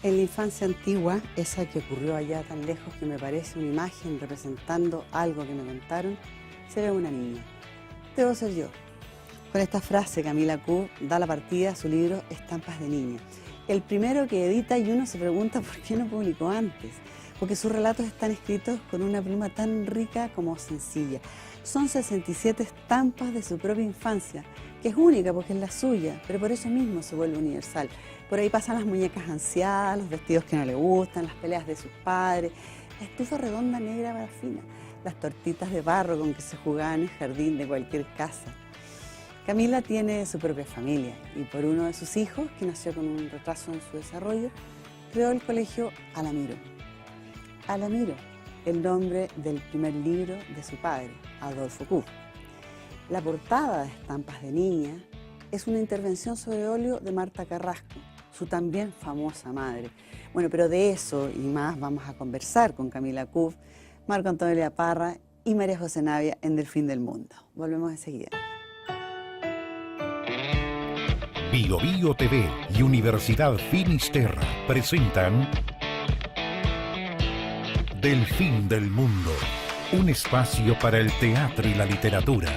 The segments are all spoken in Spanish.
En la infancia antigua, esa que ocurrió allá tan lejos que me parece una imagen representando algo que me contaron, se ve una niña. Debo ser yo. Con esta frase, Camila Cuf da la partida a su libro Estampas de niña. El primero que edita y uno se pregunta por qué no publicó antes. Porque sus relatos están escritos con una pluma tan rica como sencilla. Son 67 estampas de su propia infancia, que es única porque es la suya, pero por eso mismo se vuelve universal. Por ahí pasan las muñecas ansiadas, los vestidos que no le gustan, las peleas de sus padres, la estufa redonda negra parafina, las tortitas de barro con que se jugaba en el jardín de cualquier casa. Camila tiene su propia familia y por uno de sus hijos, que nació con un retraso en su desarrollo, creó el colegio Alamiro. Alamiro, el nombre del primer libro de su padre, Adolfo Cuf. La portada de Estampas de niña es una intervención sobre óleo de Marta Carrasco, su también famosa madre. Bueno, pero de eso y más vamos a conversar con Camila Cuf, Marco Antonio Parra y María José Navia en Del Fin del Mundo. Volvemos enseguida. Bio Bio TV y Universidad Finisterra presentan Del Fin del Mundo, un espacio para el teatro y la literatura.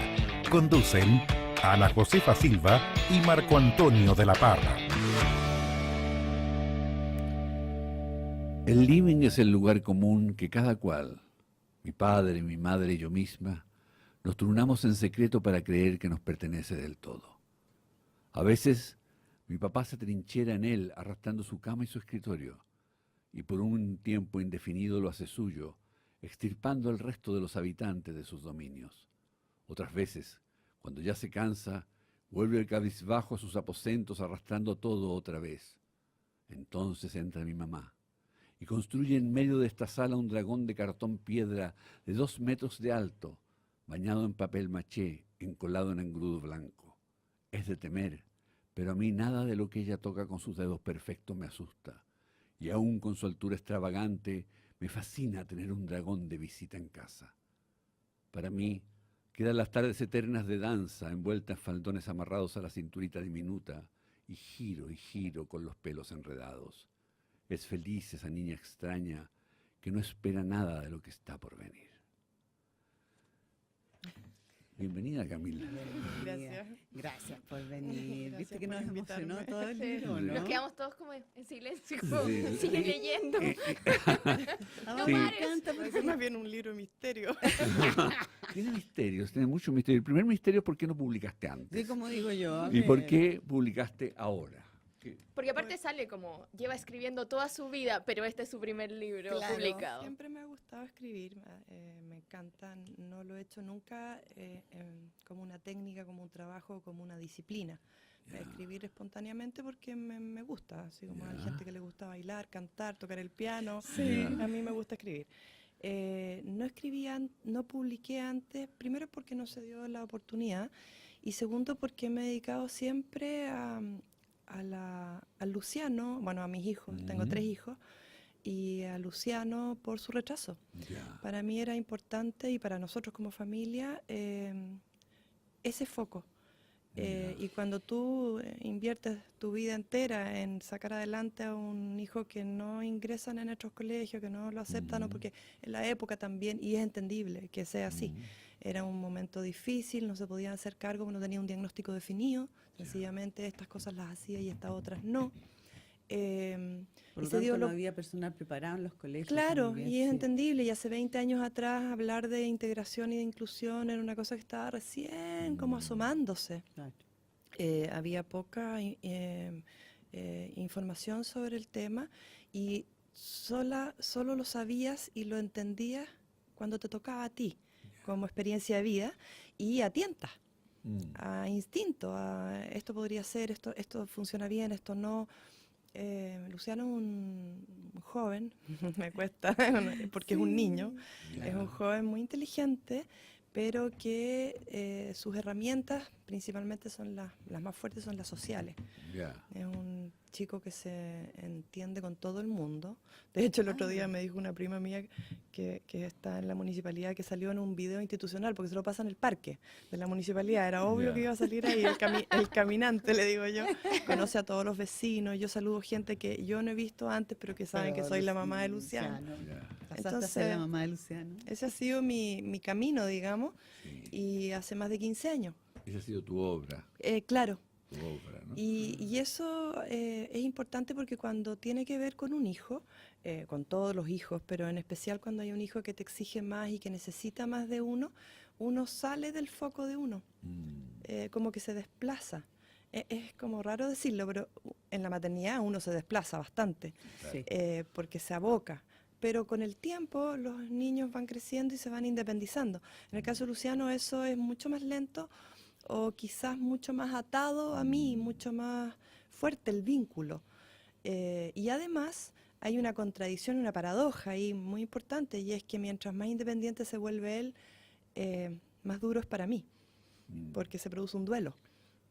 Conducen Ana Josefa Silva y Marco Antonio de la Parra. El living es el lugar común que cada cual, mi padre, mi madre y yo misma, nos turnamos en secreto para creer que nos pertenece del todo. A veces, mi papá se trinchera en él arrastrando su cama y su escritorio, y por un tiempo indefinido lo hace suyo, extirpando al resto de los habitantes de sus dominios. Otras veces, cuando ya se cansa, vuelve el cabizbajo a sus aposentos arrastrando todo otra vez. Entonces entra mi mamá y construye en medio de esta sala un dragón de cartón piedra de 2 metros de alto, bañado en papel maché, encolado en engrudo blanco. Es de temer, pero a mí nada de lo que ella toca con sus dedos perfectos me asusta, y aún con su altura extravagante, me fascina tener un dragón de visita en casa. Para mí, quedan las tardes eternas de danza, envueltas en faldones amarrados a la cinturita diminuta, y giro con los pelos enredados. Es feliz esa niña extraña que no espera nada de lo que está por venir. Bienvenida, Camila. Gracias. Gracias por venir. Gracias Viste que por nos invitarme. emocionó todo el Sí. libro, Sí. ¿no? Nos quedamos todos como en silencio, como, Sí. sigue leyendo. Ah, No me pares. encanta Parece porque más bien un libro de misterio. Tiene misterios, tiene mucho misterio. El primer misterio es por qué no publicaste antes. sí, como digo yo. ¿Y por qué publicaste ahora? Porque aparte sale como, lleva escribiendo toda su vida, pero este es su primer libro Claro. publicado. Siempre me ha gustado escribir, me encanta, no lo he hecho nunca como una técnica, como un trabajo, como una disciplina. Ya. Escribir espontáneamente porque me gusta, así como hay Ya. gente que le gusta bailar, cantar, tocar el piano, Sí. a mí me gusta escribir. No publiqué antes, primero porque no se dio la oportunidad y segundo porque me he dedicado siempre a Luciano, bueno, a mis hijos, tengo 3 hijos, y a Luciano por su rechazo. Ya. Para mí era importante y para nosotros como familia ese foco. Y cuando tú inviertes tu vida entera en sacar adelante a un hijo que no ingresan en nuestros colegios, que no lo aceptan, o porque en la época también, y es entendible que sea así, era un momento difícil, no se podían hacer cargo, no tenía un diagnóstico definido, sencillamente estas cosas las hacía y estas otras no. Por Y lo se tanto, dio no había personal preparado en los colegios. Claro, también, y es sí. entendible, y hace 20 años atrás hablar de integración y de inclusión era una cosa que estaba recién como asomándose. Claro. Había poca información sobre el tema y solo lo sabías y lo entendías cuando te tocaba a ti, como experiencia de vida, y a tientas, a instinto, a esto podría ser, esto funciona bien, esto no. Luciano es un joven, me cuesta, porque es un niño, Ya. es un joven muy inteligente, pero que sus herramientas principalmente son las más fuertes, son las sociales. Ya. Es un chico que se entiende con todo el mundo. De hecho, el otro día me dijo una prima mía que está en la municipalidad que salió en un video institucional, porque se lo pasa en el parque de la municipalidad. Era obvio que iba a salir ahí el caminante, le digo yo. Conoce a todos los vecinos. Yo saludo gente que yo no he visto antes, pero que saben que soy la mamá de Luciano. Ya. Pasaste a ser la mamá de Luciano. Ese ha sido mi camino, digamos, y hace más de 15 años. Esa ha sido tu obra. Claro. Tu obra, ¿no? Y eso es importante porque cuando tiene que ver con un hijo, con todos los hijos, pero en especial cuando hay un hijo que te exige más y que necesita más de uno, uno sale del foco de uno, como que se desplaza. Es como raro decirlo, pero en la maternidad uno se desplaza bastante, Sí. porque se aboca. Pero con el tiempo los niños van creciendo y se van independizando. En el caso de Luciano eso es mucho más lento, o quizás mucho más atado a mí, mucho más fuerte el vínculo. Y además hay una contradicción, una paradoja ahí muy importante, y es que mientras más independiente se vuelve él, más duro es para mí, porque se produce un duelo,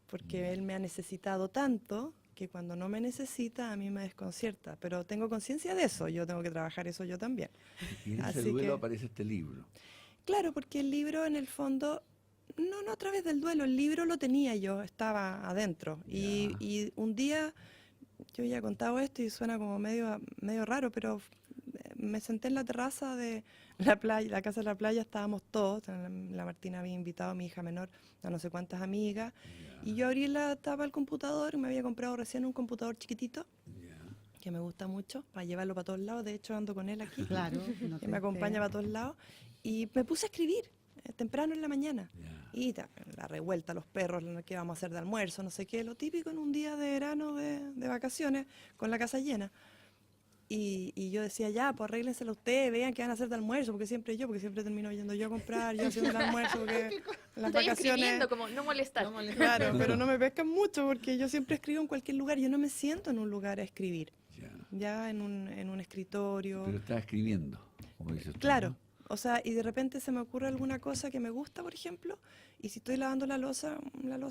porque él me ha necesitado tanto que cuando no me necesita a mí me desconcierta, pero tengo conciencia de eso, yo tengo que trabajar eso yo también. Y en ese Así duelo que- aparece este libro. Claro, porque el libro en el fondo, no a través del duelo, el libro lo tenía yo, estaba adentro. Y un día, yo ya he contado esto y suena como medio raro, pero me senté en la terraza de la playa, la casa de la playa, estábamos todos, la Martina había invitado a mi hija menor, a no sé cuántas amigas, y yo abrí la tapa del computador, me había comprado recién un computador chiquitito, que me gusta mucho, para llevarlo para todos lados, de hecho ando con él aquí. Claro. no Que te me acompaña esperas. para todos lados, y me puse a escribir temprano en la mañana. Y la revuelta, los perros, qué vamos a hacer de almuerzo, no sé qué, lo típico en un día de verano de vacaciones, con la casa llena. Y yo decía, ya, pues arréglenselo ustedes, vean qué van a hacer de almuerzo, porque siempre termino yendo yo a comprar, yo haciendo el almuerzo, porque en las Estoy vacaciones... escribiendo como no molestar. Claro, pero no me pescan mucho, porque yo siempre escribo en cualquier lugar, yo no me siento en un lugar a escribir, Ya. ya en un escritorio. Pero estás escribiendo, como dices tú, Claro, ¿no? o sea, y de repente se me ocurre alguna cosa que me gusta, por ejemplo, y si estoy lavando la loza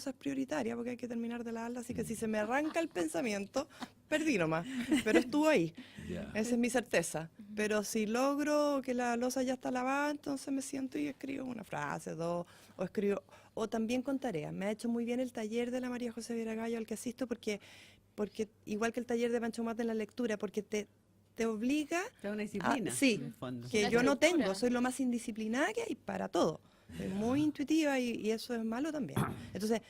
es prioritaria porque hay que terminar de lavarla, así que si se me arranca el pensamiento, perdí nomás, pero estuvo ahí, Ya. esa es mi certeza. Pero si logro que la loza ya está lavada, entonces me siento y escribo una frase, dos, o escribo, o también con tareas. Me ha hecho muy bien el taller de la María José Viragallo al que asisto, porque igual que el taller de Pancho Mata en la lectura, porque te obliga Te da una disciplina. sí, en el fondo. que Una yo no estructura. tengo, soy lo más indisciplinada que hay para todo. Soy muy intuitiva y eso es malo también. Entonces,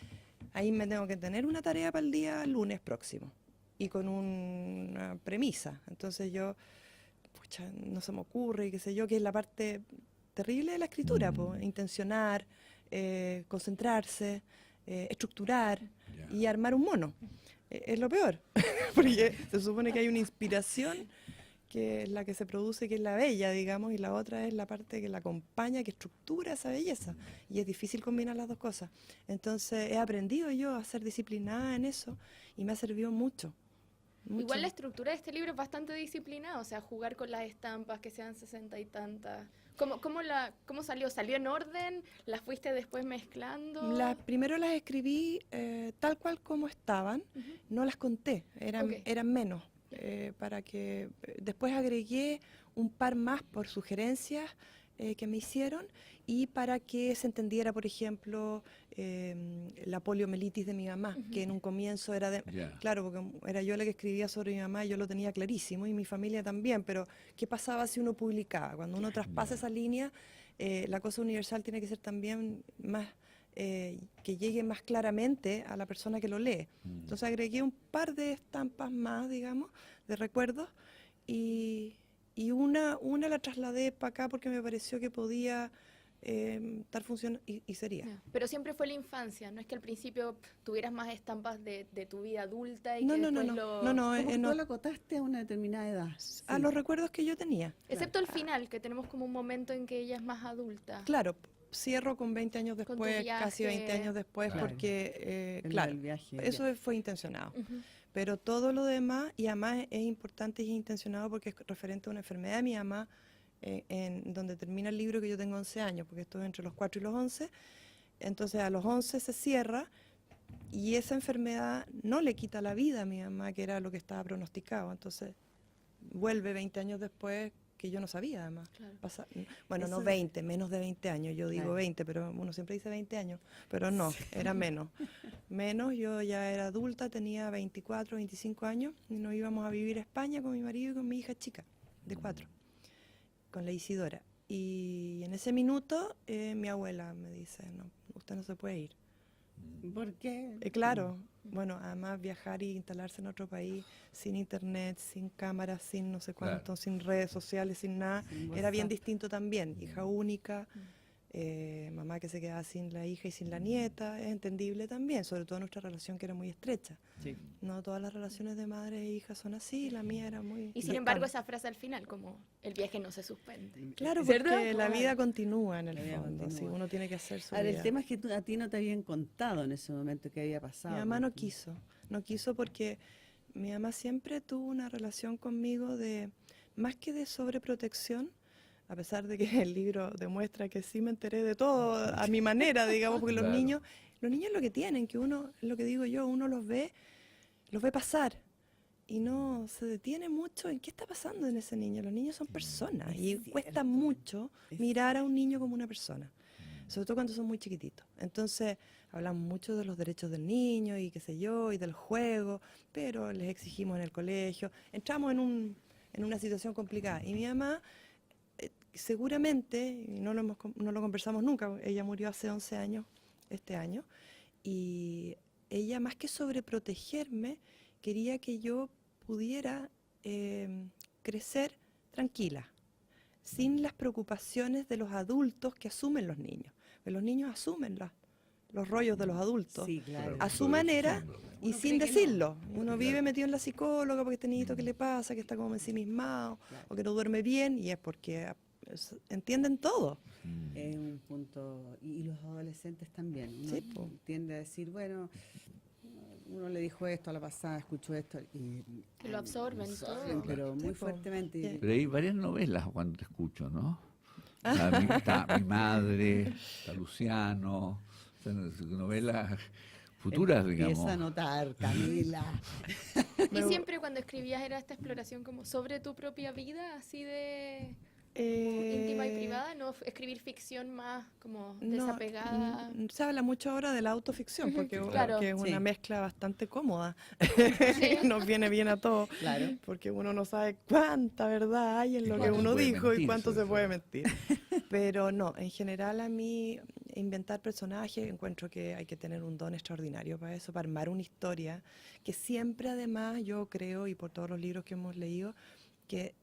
ahí me tengo que tener una tarea para el día lunes próximo y con una premisa. Entonces yo, pucha, no se me ocurre, qué sé yo, que es la parte terrible de la escritura, po, intencionar, concentrarse, estructurar Ya. y armar un mono. Es lo peor, porque se supone que hay una inspiración que es la que se produce, que es la bella, digamos, y la otra es la parte que la acompaña, que estructura esa belleza. Y es difícil combinar las dos cosas. Entonces he aprendido yo a ser disciplinada en eso y me ha servido mucho. Igual la mucho. estructura de este libro es bastante disciplinada, o sea, jugar con las estampas, que sean 60 y tantas. ¿Cómo salió? ¿Salió en orden? ¿Las fuiste después mezclando? Primero las escribí tal cual como estaban, Ujú. no las conté, Ok. eran menos. Para que después agregué un par más por sugerencias que me hicieron y para que se entendiera, por ejemplo, la poliomielitis de mi mamá, que en un comienzo era de... Ya. Claro, porque era yo la que escribía sobre mi mamá y yo lo tenía clarísimo y mi familia también, pero ¿qué pasaba si uno publicaba? Cuando uno traspasa esa línea, la cosa universal tiene que ser también más... que llegue más claramente a la persona que lo lee. Entonces agregué un par de estampas más, digamos, de recuerdos, y una la trasladé para acá porque me pareció que podía estar funcionando y sería. Ya. Pero siempre fue la infancia, no es que al principio tuvieras más estampas de tu vida adulta y No, que no, no, después no, lo... no, no, Como que no, tú lo acotaste a una determinada edad. a Sí. los recuerdos que yo tenía. Excepto el final, que tenemos como un momento en que ella es más adulta. Claro, cierro con 20 años Con tu después, casi 20 viaje. años después, Claro. porque, En claro, el viaje. eso fue intencionado. Ujú. Pero todo lo demás, y además es importante y es intencionado porque es referente a una enfermedad de mi mamá, en donde termina el libro, que yo tengo 11 años, porque esto es entre los 4 y los 11. Entonces a los 11 se cierra y esa enfermedad no le quita la vida a mi mamá, que era lo que estaba pronosticado. Entonces vuelve 20 años después, que yo no sabía además. Claro. Bueno, no Eso- 20, menos de 20 años. Yo digo Claro. 20, pero uno siempre dice 20 años. Pero no, era menos. Menos, yo ya era adulta, tenía 24, 25 años y nos íbamos a vivir a España con mi marido y con mi hija chica, de 4, con la Isidora. Y en ese minuto mi abuela me dice, no, usted no se puede ir. ¿Por qué? Claro, bueno, además viajar y instalarse en otro país sin internet, sin cámaras, sin no sé cuánto, Claro. sin redes sociales, sin nada, Sin era bien WhatsApp. distinto también. Hija única, mamá que se quedaba sin la hija y sin la nieta, es entendible también, sobre todo nuestra relación que era muy estrecha. Sí. No todas las relaciones de madre e hija son así, la mía era muy... Y sin cercana. embargo, esa frase al final, como el viaje no se suspende. Claro, ¿Cierto? porque la Claro. vida continúa en el La vida fondo, sí, continúa. uno tiene que hacer su Ahora, el vida. tema es que a ti no te habían contado en ese momento qué había pasado. Mi mamá no porque- quiso porque mi mamá siempre tuvo una relación conmigo de, más que de sobreprotección, a pesar de que el libro demuestra que sí me enteré de todo a mi manera, digamos, porque Claro. los niños lo que tienen, que uno, es lo que digo yo, uno los ve pasar y no se detiene mucho en qué está pasando en ese niño. Los niños son personas Es y cuesta cierto. mucho Es mirar a un niño como una persona, sobre todo cuando son muy chiquititos. Entonces, hablamos mucho de los derechos del niño y qué sé yo, y del juego, pero les exigimos en el colegio. Entramos en una situación complicada. Y mi mamá, seguramente, y no lo conversamos nunca, ella murió hace 11 años, este año, y ella, más que sobreprotegerme, quería que yo pudiera crecer tranquila, sin las preocupaciones de los adultos que asumen los niños. Porque los niños asumen los rollos de los adultos Sí, claro. a su manera y Uno sin cree que decirlo. no. Uno vive metido en la psicóloga porque este niñito, ¿qué le pasa? Que está como ensimismado Claro. o que no duerme bien, y es porque entienden todo. Es un punto, y los adolescentes también. Uno Sí, po. tiende a decir, bueno, uno le dijo esto a la pasada, escuchó esto, y Que lo absorben todo. pero Sí, muy po. fuertemente. Sí. Pero hay varias novelas cuando te escucho, ¿no? Está mi madre, está Luciano, son novelas futuras, digamos. Empieza a notar, Camila. Y siempre cuando escribías era esta exploración como sobre tu propia vida, así de íntima y privada, no escribir ficción más como No, desapegada. se habla mucho ahora de la autoficción, Ujú, porque claro. que es una Sí. mezcla bastante cómoda. Nos viene bien a todos, Claro. porque uno no sabe cuánta verdad hay en Y lo que cuánto se uno puede dijo y mentir, cuánto sobre se puede todo. mentir. Pero no, en general a mí inventar personajes, encuentro que hay que tener un don extraordinario para eso, para armar una historia, que siempre además yo creo, y por todos los libros que hemos leído, que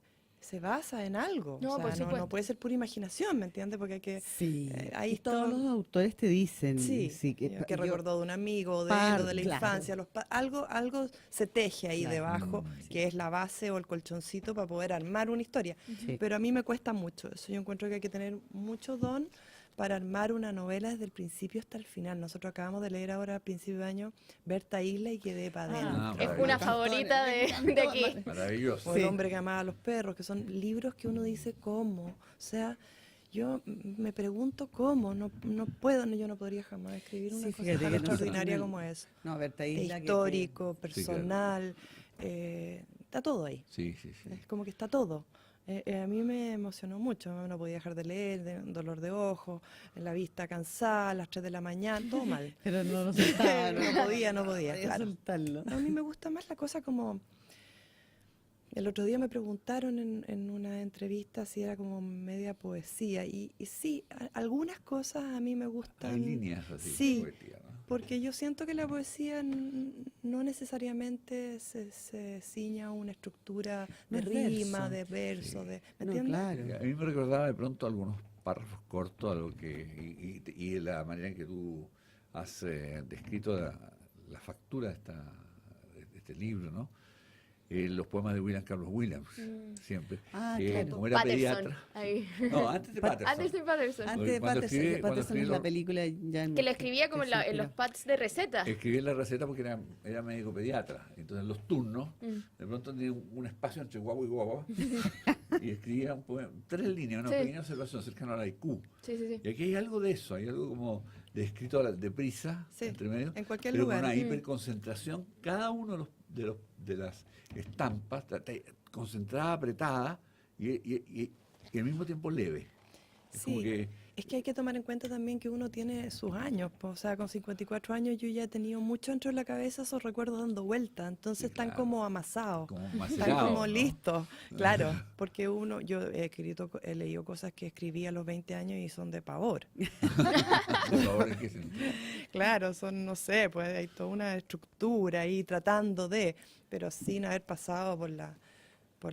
se basa en algo. No, O sea, por no supuesto. puede ser pura imaginación, ¿me entiendes? Porque hay que... Sí, ahí y todos está- los autores te dicen Sí, que, que yo- recordó de un amigo, de Par- él, o de la claro. infancia, algo se teje ahí Claro. debajo, Mm, que es la base o el colchoncito para poder armar una historia. Sí. Pero a mí me cuesta mucho eso. Yo encuentro que hay que tener mucho don para armar una novela desde el principio hasta el final. Nosotros acabamos de leer ahora a principio de año Berta Isla y quedé para adentro. Ah, Es maravilloso. una favorita de aquí. Maravilloso. O El hombre que amaba a los perros, que son libros que uno dice cómo. O sea, yo me pregunto cómo, no puedo, yo no podría jamás escribir una Sí, cosa fíjate tan que nosotros extraordinaria también- como es. No, Berta Isla, que- Histórico, Sí, claro. personal, está todo ahí. Sí, sí, sí. Es como que está todo. A mí me emocionó mucho, no podía dejar de leer, un dolor de ojos, la vista cansada, a las 3 de la mañana, todo mal. Pero no lo soltaba, No podía, claro. soltarlo. A mí me gusta más la cosa como... El otro día me preguntaron en una entrevista si era como media poesía, y sí, algunas cosas a mí me gustan. Hay líneas así. Sí, poéticas, ¿no? porque yo siento que la poesía no necesariamente se ciña a una estructura No de es rima, verso. de verso, ¿me No, entiendes? claro. A mí me recordaba de pronto algunos párrafos cortos, algo que y la manera en que tú has descrito la factura de este libro, ¿no? Los poemas de William Carlos Williams, siempre. Ah, que claro. como era Patterson. pediatra. Ahí. No, antes de Patterson. Antes de Patterson. Antes de Cuando Patterson, escribí- de cuando Patterson escribí es la lo- película ya Que lo escribía como que se en los inspiró. pads de receta. Escribí la receta porque era médico pediatra. Entonces los turnos, Mm. de pronto tenía un espacio entre guagua y guagua. y escribía un poema, 3 líneas, una Sí. pequeña observación cercana al haiku. Sí, sí, sí. Y aquí hay algo de eso, hay algo como de escrito deprisa, Sí, entre medio, en cualquier pero lugar. con una Mm. hiperconcentración, cada uno de las estampas concentrada, apretada y al mismo tiempo leve. Es como Sí, que es que hay que tomar en cuenta también que uno tiene sus años, po. O sea, con 54 años yo ya he tenido mucho dentro de la cabeza esos recuerdos dando vueltas, entonces Sí, están claro. como amasados, como están macerado, como ¿no? listos, claro, porque yo he leído cosas que escribí a los 20 años y son de pavor. Por favor, ¿en qué sentido? Claro, son, no sé, pues hay toda una estructura ahí tratando pero sin haber pasado por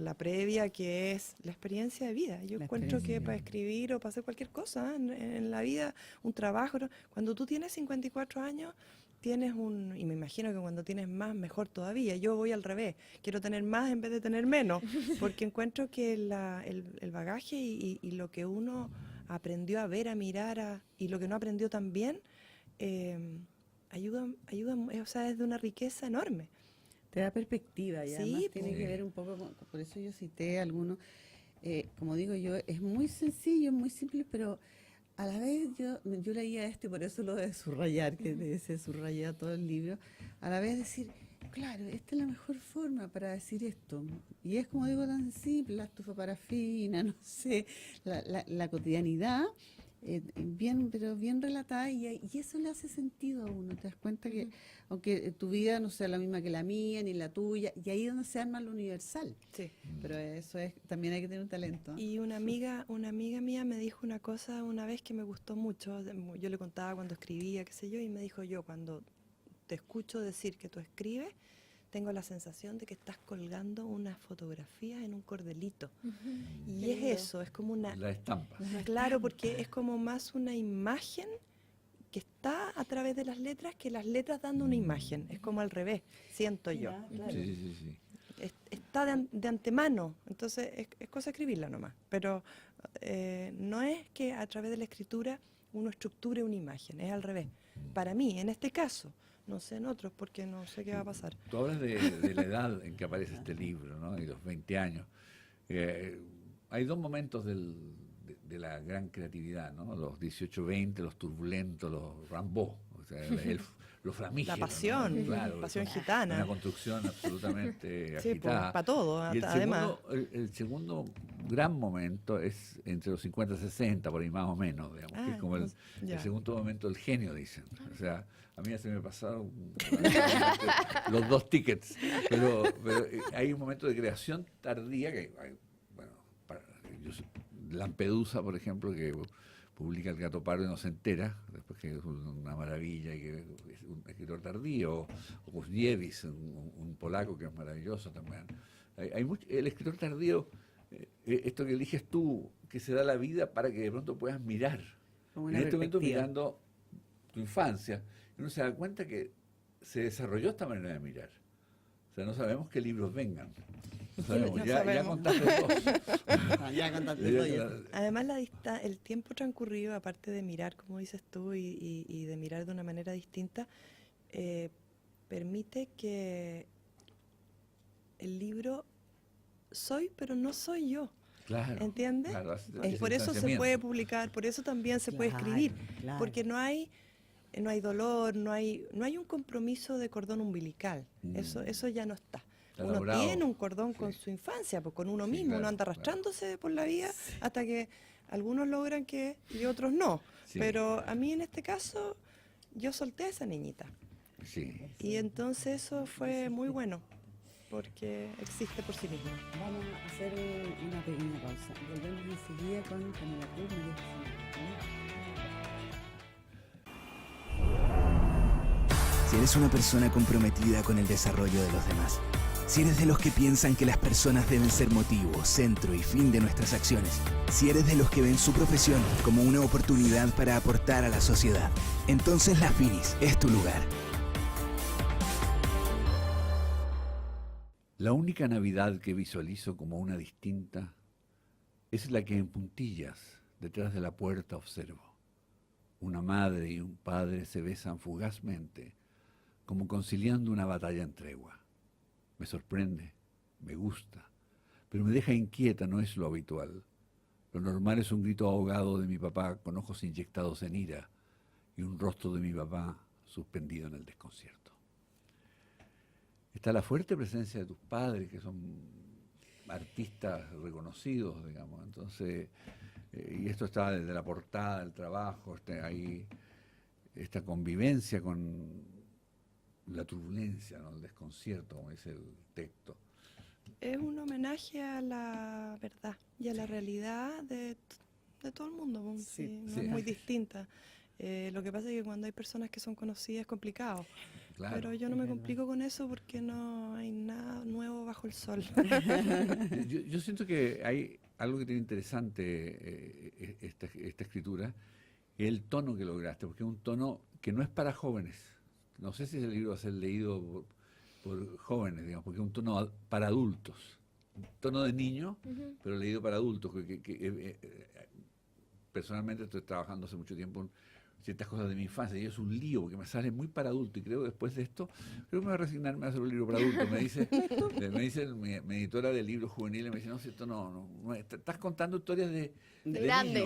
la previa, que es la experiencia de vida. Yo La encuentro experiencia que de para vida. escribir o para hacer cualquier cosa en la vida, un trabajo, ¿no? Cuando tú tienes 54 años, y me imagino que cuando tienes más, mejor todavía. Yo voy al revés, quiero tener más en vez de tener menos, porque encuentro que el bagaje y lo que uno aprendió a ver, a mirar, y lo que no aprendió también, ayuda, o sea, es de una riqueza enorme. Te da perspectiva y Sí, además tiene po. que ver un poco por eso yo cité algunos, como digo yo, es muy sencillo, muy simple, pero a la vez yo leía esto y por eso lo de subrayar, que se subraya todo el libro, a la vez decir, claro, esta es la mejor forma para decir esto. Y es como digo, tan simple, la estufa parafina, no sé, la cotidianidad, pero bien relatada y eso le hace sentido a uno. Te das cuenta que, aunque tu vida no sea la misma que la mía ni la tuya, y ahí es donde se arma lo universal. Sí. Pero eso es, también hay que tener un talento. Y una amiga mía me dijo una cosa una vez que me gustó mucho. Yo le contaba cuando escribía, qué sé yo, y me dijo: yo cuando te escucho decir que tú escribes, tengo la sensación de que estás colgando unas fotografías en un cordelito. Y Qué es lindo. eso, es como una... La estampa. Claro, porque es como más una imagen que está a través de las letras que las letras dando una imagen. Es como al revés, siento yo. Ya, claro. Sí, sí, sí. Está de antemano, entonces es cosa de escribirla nomás, pero no es que a través de la escritura uno estructure una imagen, es al revés. Para mí, en este caso, no sé en otros porque no sé qué va a pasar. Tú hablas de la edad en que aparece este libro, ¿no? Y los 20 años. Hay 2 momentos de la gran creatividad, ¿no? Los 18-20, los turbulentos, los Rambo, o sea, los flamígeros. La pasión, ¿no? Claro, pasión eso, gitana. una construcción absolutamente Sí, agitada. para todo, Y el además. el segundo gran momento es entre los 50 y 60, por ahí más o menos, digamos, que es como el ya. segundo momento del genio, dicen. O sea, a mí ya se me pasaron los 2 tickets, pero hay un momento de creación tardía que, bueno, Lampedusa, por ejemplo, que publica El gato pardo y no se entera, después que es una maravilla y que es un escritor tardío, o Gusniewicz, un polaco que es maravilloso también. El escritor tardío, esto que eliges tú, que se da la vida para que de pronto puedas mirar. Como En una este momento perspectiva. mirando tu infancia, uno se da cuenta que se desarrolló esta manera de mirar. O sea, no sabemos qué libros vengan. No sabemos. No Ya sabemos. contaste 2. Ah, ya contaste todo ya. Además, el tiempo transcurrido, aparte de mirar, como dices tú, y de mirar de una manera distinta, permite que el libro soy, pero no soy yo. Claro. ¿Entiendes? Claro, Por eso se puede publicar, por eso también se puede Claro, escribir, claro. porque no hay dolor, no hay un compromiso de cordón umbilical. Eso ya no está. Está Uno elaborado. tiene un cordón con Sí. su infancia, pues con uno Sí, mismo, claro, uno anda claro. arrastrándose por la vida hasta que algunos logran y otros no. Sí. Pero a mí en este caso, yo solté a esa niñita. Sí. Y entonces eso fue muy bueno, porque existe por sí mismo. Vamos a hacer una pequeña pausa. Volvemos enseguida con Camila Cruz, María José. Si eres una persona comprometida con el desarrollo de los demás, si eres de los que piensan que las personas deben ser motivo, centro y fin de nuestras acciones, si eres de los que ven su profesión como una oportunidad para aportar a la sociedad, entonces la Finis es tu lugar. La única Navidad que visualizo como una distinta es la que en puntillas, detrás de la puerta, observo. Una madre y un padre se besan fugazmente, como conciliando una batalla en tregua. Me sorprende, me gusta, pero me deja inquieta, no es lo habitual. Lo normal es un grito ahogado de mi papá con ojos inyectados en ira y un rostro de mi papá suspendido en el desconcierto. Está la fuerte presencia de tus padres, que son artistas reconocidos, digamos. Entonces, y esto está desde la portada del trabajo, ahí esta convivencia con la turbulencia, ¿no? El desconcierto, como dice el texto. Es un homenaje a la verdad y a la realidad de todo el mundo, pues, Sí, no sí. es muy distinta. Lo que pasa es que cuando hay personas que son conocidas es complicado, Claro. pero yo no es me verdad. complico con eso porque no hay nada nuevo bajo el sol. Yo siento que hay algo que tiene interesante esta escritura, el tono que lograste, porque es un tono que no es para jóvenes. No sé si el libro va a ser leído por jóvenes, digamos, porque es un tono para adultos. Un tono de niño, Ujú. pero leído para adultos. Personalmente estoy trabajando hace mucho tiempo en ciertas cosas de mi infancia y es un lío porque me sale muy para adulto y creo que después de esto creo que me voy a resignarme a hacer un libro para adultos. Me dice mi editora de libros juveniles, me dice, no, si esto no es, estás contando historias de Grande.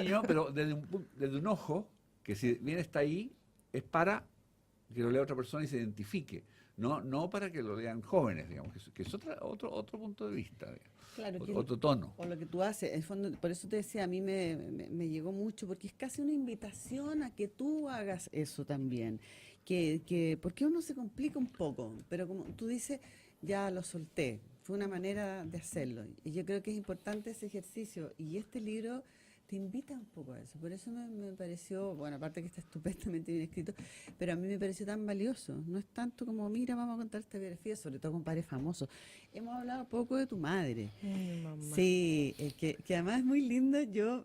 niño, pero desde un ojo que si bien está ahí es para que lo lea otra persona y se identifique, no para que lo lean jóvenes, digamos, que es otro punto de vista, digamos, Claro, otro tono. o lo que tú haces, en el fondo, por eso te decía, a mí me llegó mucho, porque es casi una invitación a que tú hagas eso también, porque uno se complica un poco, pero como tú dices, ya lo solté, fue una manera de hacerlo, y yo creo que es importante ese ejercicio, y este libro te invita un poco a eso, por eso me pareció, bueno, aparte que está estupendamente bien escrito, pero a mí me pareció tan valioso, no es tanto como, mira, vamos a contar esta biografía, sobre todo con padres famosos. Hemos hablado poco de tu madre. Mi mamá. Sí, que además es muy lindo. Yo,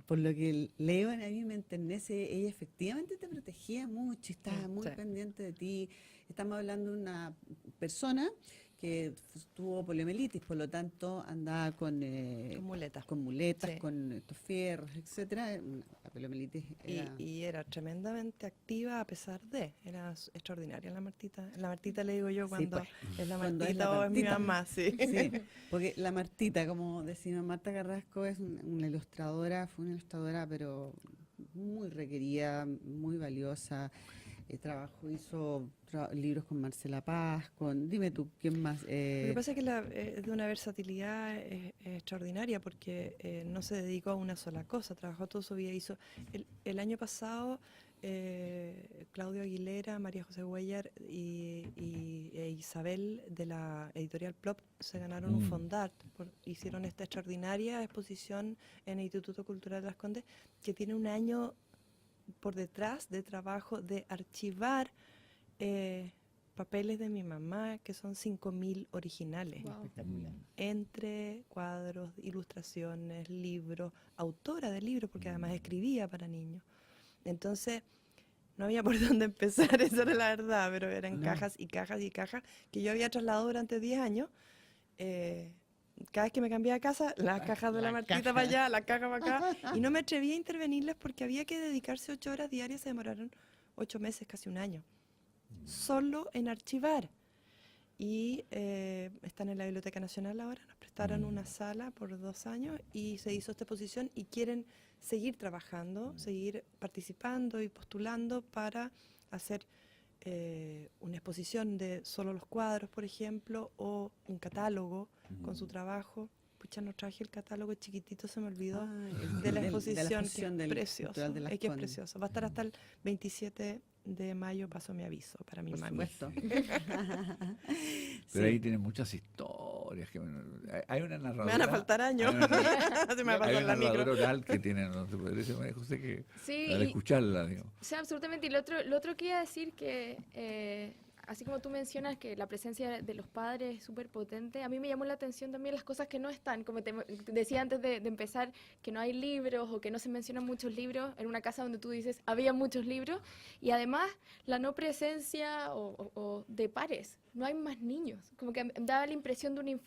por lo que leo, a mí me enternece. Ella efectivamente te protegía mucho y estaba muy Sí. pendiente de ti. Estamos hablando de una persona que tuvo poliomielitis, por lo tanto andaba con Muleta. con muletas, Sí. con estos fierros, etcétera. La poliomielitis era... Y era tremendamente activa a pesar de, era extraordinaria la Martita. La Martita le digo yo Sí, cuando pues, es la cuando es Martita la o es mi Martita. mamá, sí. Sí, porque la Martita, como decimos, Marta Carrasco es una ilustradora, fue una ilustradora, pero muy requerida, muy valiosa. Hizo libros con Marcela Paz, dime tú, ¿quién más? Lo que pasa es que es de una versatilidad extraordinaria porque no se dedicó a una sola cosa, trabajó toda su vida. El año pasado Claudio Aguilera, María José Huellar e Isabel de la editorial Plop se ganaron un Fondart, hicieron esta extraordinaria exposición en el Instituto Cultural de Las Condes que tiene un año por detrás de trabajo de archivar papeles de mi mamá, que son 5.000 originales, Wow. Espectacular. entre cuadros, ilustraciones, libros, autora de libros, porque además escribía para niños. Entonces, no había por dónde empezar, esa era la verdad, pero eran No. cajas y cajas y cajas que yo había trasladado durante 10 años. Cada vez que me cambiaba de casa, las cajas de la Martita para allá, las cajas para acá, y no me atreví a intervenirles porque había que dedicarse 8 horas diarias, se demoraron 8 meses, casi un año, solo en archivar. Y están en la Biblioteca Nacional ahora, nos prestaron una sala por 2 años y se hizo esta exposición y quieren seguir trabajando, seguir participando y postulando para hacer una exposición de solo los cuadros, por ejemplo, o un catálogo con su trabajo. Pucha, no traje el catálogo chiquitito, se me olvidó, de la exposición, que es del precioso, Cultural de Las es que es Condes. precioso. Va a estar hasta el 27 de mayo, paso mi aviso para mi Por mami. supuesto. Pero Sí. ahí tienen muchas historias. Hay una narradora. Me van a faltar años. Hay una, Se me va a hay pasar una la micro. narradora oral que tiene, no te podría decir, María José, que Sí, al y- escucharla, digo. sí, absolutamente. Y lo otro que iba a decir que, así como tú mencionas que la presencia de los padres es súper potente, a mí me llamó la atención también las cosas que no están. Como te decía antes de empezar, que no hay libros o que no se mencionan muchos libros en una casa donde tú dices había muchos libros. Y además la no presencia o de pares, no hay más niños. Como que daba la impresión de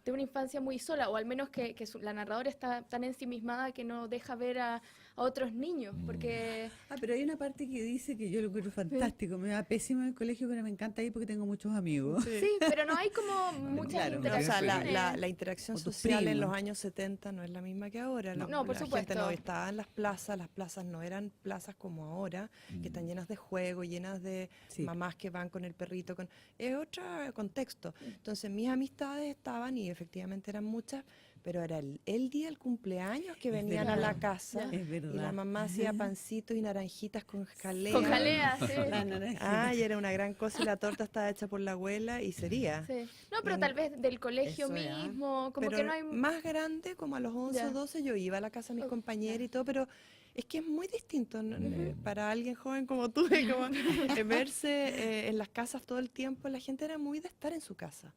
de una infancia muy sola, o al menos que la narradora está tan ensimismada que no deja ver a otros niños, porque... Pero hay una parte que dice que yo lo encuentro fantástico, me va pésimo en el colegio, pero me encanta ir porque tengo muchos amigos. Sí, pero no hay como muchas claro, O sea, interacciones. la interacción O tus social en primos. los años 70 no es la misma que ahora. No, por La gente supuesto. no estaba en las plazas no eran plazas como ahora, que están llenas de juego, llenas de Sí. mamás que van con el perrito. Es otro contexto. Entonces mis amistades estaban, y efectivamente eran muchas, pero era el día del cumpleaños que Es venían a verdad. la casa. Es Y la verdad. mamá hacía pancitos y naranjitas con jalea. Con jalea, sí. La naranja. Y era una gran cosa, y la torta estaba hecha por la abuela y sería. Sí. No, pero tal vez del colegio Eso es, mismo, como Pero que no hay... más grande, como a los 11 Ya. o 12, yo iba a la casa de mis Oh, compañeros y todo, pero es que es muy distinto para alguien joven como tú, y como, verse en las casas todo el tiempo. La gente era muy de estar en su casa.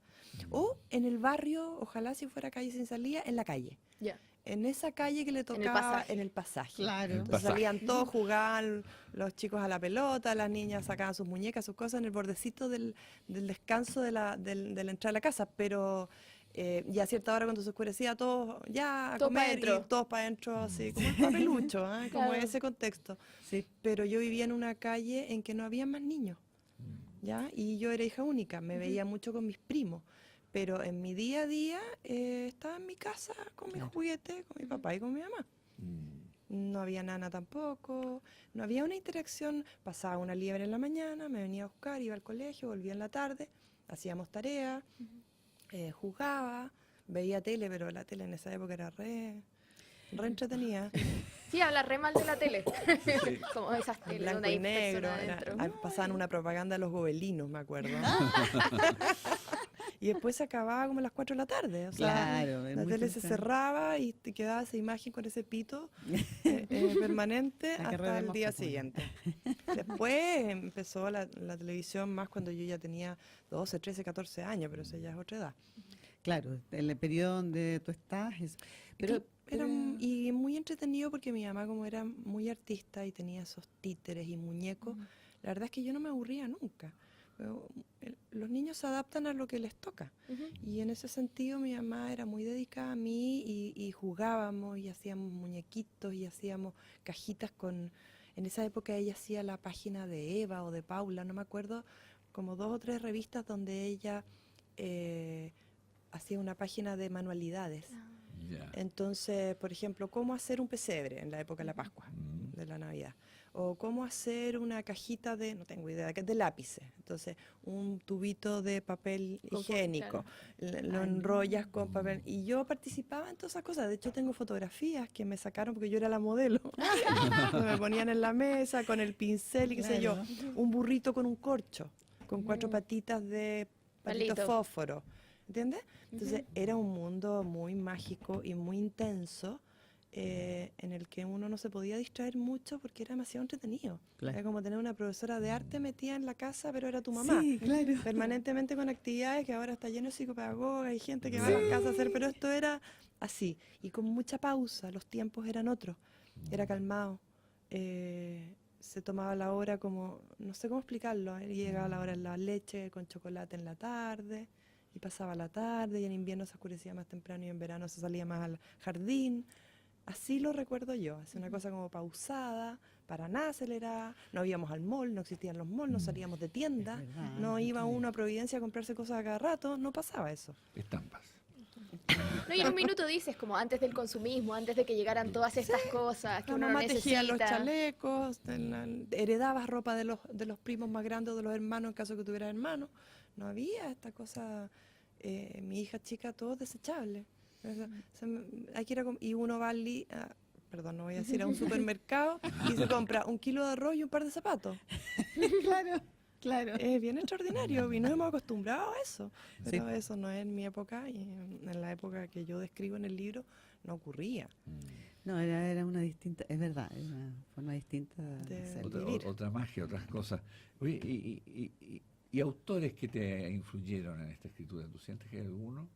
O en el barrio, ojalá si fuera calle sin salida, en la calle. Ya. En esa calle que le el tocaba pasaje. en el pasaje. Claro. Entonces salían todos, jugaban los chicos a la pelota, las niñas sacaban sus muñecas, sus cosas en el bordecito del descanso de la entrada a la casa, pero y a cierta hora cuando se oscurecía todos ya a Todos pa' comer y dentro. todos para adentro, así como el papelucho, como Claro. ese contexto. Sí. Pero yo vivía en una calle en que no había más niños, ¿ya? Y yo era hija única, me veía mucho con mis primos. Pero en mi día a día estaba en mi casa con mis juguetes, con mi papá y con mi mamá. No había nana tampoco, no había una interacción. Pasaba una liebre en la mañana, me venía a buscar, iba al colegio, volvía en la tarde, hacíamos tareas, jugaba, veía tele, pero la tele en esa época era re entretenida. Sí, habla re mal de la tele. Como esas En teles blanco donde y hay negro, personas adentro. pasaban una propaganda de los gobelinos, me acuerdo. Y después se acababa como a las 4 de la tarde. O sea, Claro, es la muy tele se temprano. cerraba y te quedaba esa imagen con ese pito permanente La que hasta el revemos día después. siguiente. Después empezó la televisión más cuando yo ya tenía 12, 13, 14 años, pero eso ya es otra edad. Claro, en el periodo donde tú estás. Pero Era y muy entretenido porque mi mamá, como era muy artista y tenía esos títeres y muñecos, la verdad es que yo no me aburría nunca. Pero, los niños se adaptan a lo que les toca. Ujú. Y en ese sentido mi mamá era muy dedicada a mí y jugábamos y hacíamos muñequitos y hacíamos cajitas con... En esa época ella hacía la página de Eva o de Paula, no me acuerdo, como 2 o 3 revistas donde ella hacía una página de manualidades. Ya. Entonces, por ejemplo, cómo hacer un pesebre en la época de la Pascua, de la Navidad. O cómo hacer una cajita de, no tengo idea, de lápices. Entonces, un tubito de papel Con- higiénico. Lo enrollas con papel. Y yo participaba en todas esas cosas. De hecho, tengo fotografías que me sacaron porque yo era la modelo. Me ponían en la mesa con el pincel y qué sé yo. Un burrito con un corcho, con 4 patitas de palito Palito. fósforo. ¿Entiendes? Entonces era un mundo muy mágico y muy intenso en el que uno no se podía distraer mucho porque era demasiado entretenido. Claro. Era como tener una profesora de arte metida en la casa, pero era tu mamá. Sí, claro. Permanentemente con actividades que ahora está lleno de psicopedagogas, hay gente que va a la casa a hacer, pero esto era así. Y con mucha pausa, los tiempos eran otros. Era calmado. Se tomaba la hora como, no sé cómo explicarlo, llegaba la hora de la leche con chocolate en la tarde, y pasaba la tarde, y en invierno se oscurecía más temprano y en verano se salía más al jardín. Así lo recuerdo yo, así una cosa como pausada, para nada acelerada, no íbamos al mall, no existían los malls, no salíamos de tienda, Es verdad, no iba sí. uno a Providencia a comprarse cosas a cada rato, no pasaba eso. Estampas. No, y en un minuto dices, como antes del consumismo, antes de que llegaran todas estas cosas que La uno no mamá tejía los necesita. chalecos, heredabas ropa de los primos más grandes o de los hermanos en caso que tuvieras hermanos. No había esta cosa, mi hija chica, todo desechable. O sea, hay que ir y uno va perdón, no voy a decir a un supermercado y se compra 1 kilo de arroz y un par de zapatos. Claro, claro. Es bien extraordinario y nos hemos acostumbrado a eso. Pero Sí. eso no es en mi época y en la época que yo describo en el libro no ocurría. No, era una distinta, es verdad, era una forma distinta de De- hacerlo. vivir. Otra magia, otras cosas. Oye, y autores que te influyeron en esta escritura? ¿Tú sientes que hay alguno?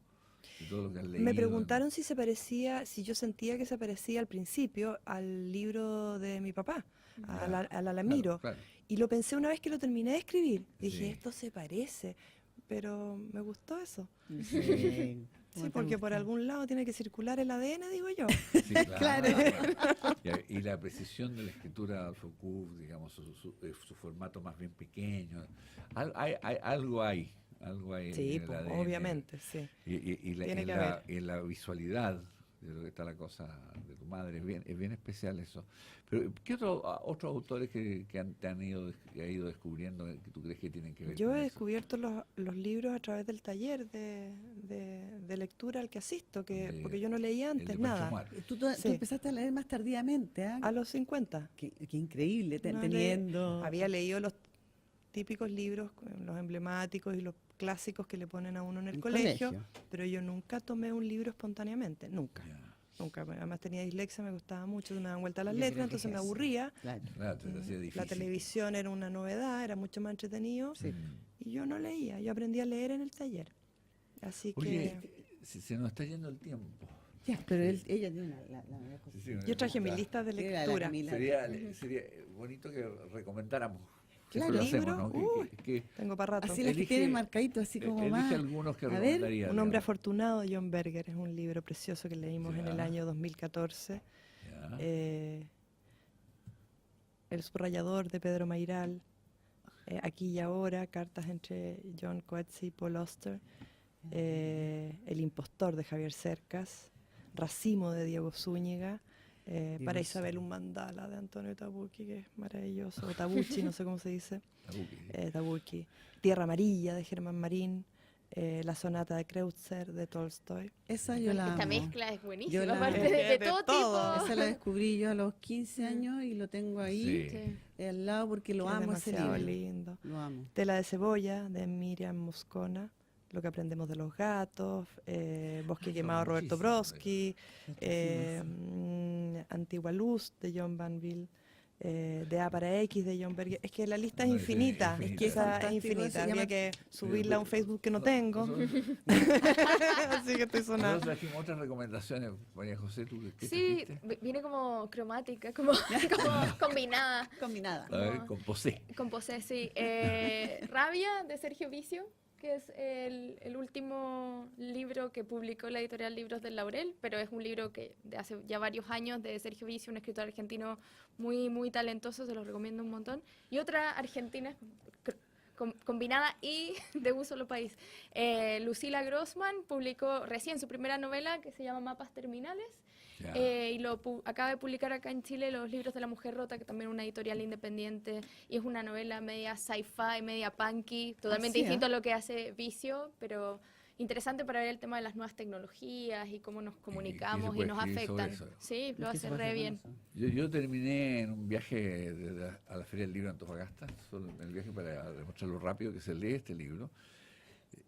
De todo lo que has leído. Me preguntaron si se parecía, si yo sentía que se parecía al principio al libro de mi papá, al Alamiro. Claro, claro. Y lo pensé una vez que lo terminé de escribir. Dije, Sí. esto se parece. pero me gustó eso. Sí, Sí, porque por algún lado tiene que circular el ADN, digo yo. Sí, claro. Y la precisión de la escritura de Foucault, digamos, su formato más bien pequeño, algo hay Sí, en el pues, ADN. Obviamente, sí. Y Tiene que haber. la visualidad de lo que está la cosa de tu madre, es bien especial eso. Pero, ¿qué otros autores que te han ido descubriendo que tú crees que tienen que ver Yo con he eso? descubierto los libros a través del taller de lectura al que asisto, porque yo no leía El de antes Pancho nada. Muar. Tú Sí. empezaste a leer más tardíamente, ¿ah? A los 50. Qué increíble, No teniendo... Había leído los típicos libros, los emblemáticos y los clásicos que le ponen a uno en el En colegio, colegio. pero yo nunca tomé un libro espontáneamente, nunca. Ya. Nunca, además tenía dislexia, me gustaba mucho, me daban vuelta las Yo creo letras, que entonces es me eso. aburría. Claro. Claro, te hacía difícil. La televisión era una novedad, era mucho más entretenido, Sí. y yo no leía, yo aprendí a leer en el taller. Así Oye, que se nos está yendo el tiempo. Ya, pero ella tiene la mejor cosa. Sí, yo traje mi gusta. lista de Mira, la lectura. Camila. Sería bonito que recomendáramos. Claro. Siempre lo ¿Libro? hacemos, ¿no? Tengo para rato. Así las que Elige- tienen marcadito, así como elige más... algunos que A ver, recomendaría. Un hombre digamos. afortunado de John Berger, es un libro precioso que leímos en el Ya. año 2014. Ya. El subrayador de Pedro Mairal, Aquí y Ahora, cartas entre John Coetzee y Paul Auster, El impostor de Javier Cercas, Racimo de Diego Zúñiga, Para Isabel un mandala de Antonio Tabucchi, que es maravilloso, o Tabucci, no sé cómo se dice, Tabucchi, Tierra Amarilla de Germán Marín, La sonata de Kreutzer de Tolstoy. Esa yo la Esta amo. mezcla es Yo buenísima, la aparte amo. de De todo todo. tipo. Esa la descubrí yo a los 15 años y lo tengo ahí Sí. al lado porque lo que es amo ese demasiado libro. lindo. Lo amo. Tela de cebolla de Miriam Moscona, Lo que aprendemos de los gatos, Bosque quemado Roberto muchísimo, Brodsky, Antigua Luz de John Banville, de A para X de John Berger. Es que la lista es No, infinita, es es infinita. que esa es Fantástico, infinita. se Habría llama- que subirla a un Facebook que no tengo, así que estoy Nosotros sonando. trajimos otras recomendaciones, María José, ¿tú qué Sí, trajiste? viene como cromática, como combinada. Combinada. A ver, con Posé. Con Posé, sí. Rabia, de Sergio Vicio, que es el último libro que publicó la editorial Libros del Laurel, pero es un libro que de hace ya varios años, de Sergio Vicio, un escritor argentino muy, muy talentoso, se los recomiendo un montón. Y otra argentina, combinada y de un solo país. Lucila Grossman publicó recién su primera novela, que se llama Mapas Terminales, Ya. y acaba de publicar acá en Chile Los libros de la mujer rota, que también es una editorial independiente, y es una novela media sci-fi, media punky, totalmente sí, distinto a lo que hace Vicio, pero interesante para ver el tema de las nuevas tecnologías y cómo nos comunicamos y puede nos escribir sobre afectan. eso. Sí, lo ¿Qué hace se puede re hacer bien. con eso? Yo terminé en un viaje a la Feria del Libro de Antofagasta, solo el viaje para demostrar lo rápido que se lee este libro.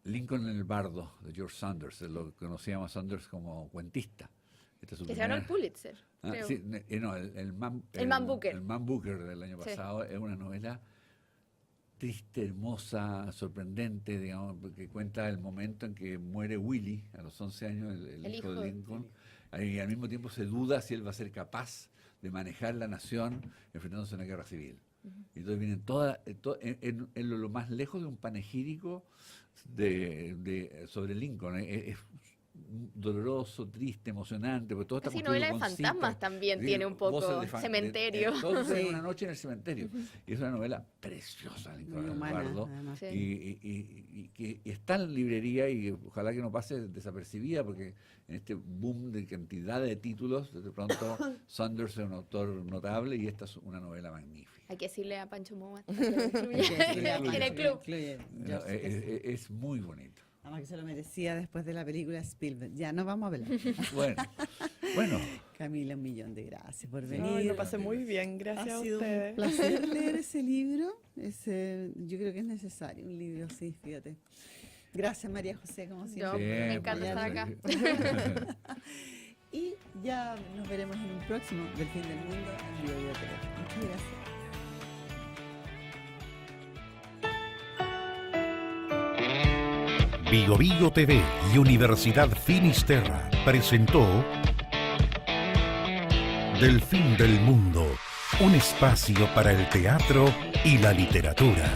Lincoln el Bardo, de George Saunders, lo conocíamos a Saunders como cuentista. Esta es su Que se ganó el primera- Pulitzer, Ah, creo. sí, no, el Man Booker. El Man Booker del año Sí. pasado es una novela triste, hermosa, sorprendente, digamos, que cuenta el momento en que muere Willie a los 11 años, el hijo de Lincoln, y al mismo tiempo se duda si él va a ser capaz de manejar la nación enfrentándose a una guerra civil. Y entonces vienen en lo más lejos de un panegírico sobre Lincoln. Es doloroso, triste, emocionante, porque todo está Casi construido novela de con fantasmas citas. también Sí, tiene un poco, voces de cementerio. Todo sucede Sí. una noche en el cementerio. Y es una novela preciosa, Lincoln Muy el humana, Bardo. además. Sí. Y que está en librería y ojalá que no pase desapercibida, porque en este boom de cantidad de títulos, de pronto Saunders es un autor notable y esta es una novela magnífica. Hay que decirle a Pancho Moa que lo incluya en el club. Es muy bonito. Además que se lo merecía después de la película Spielberg. Ya, no vamos a hablar. Bueno, Camila, un millón de gracias por Sí. venir. Ay, lo pasé muy bien, gracias Ha a sido ustedes. un placer leer ese libro. Yo creo que es necesario un libro así, fíjate. Gracias, María José, como Yo, siempre. me encanta estar acá. Y ya nos veremos en un próximo del fin del mundo en Vivo Vivo TV. Muchas gracias. Vigo Vigo TV y Universidad Finisterra presentó Del fin del mundo, un espacio para el teatro y la literatura.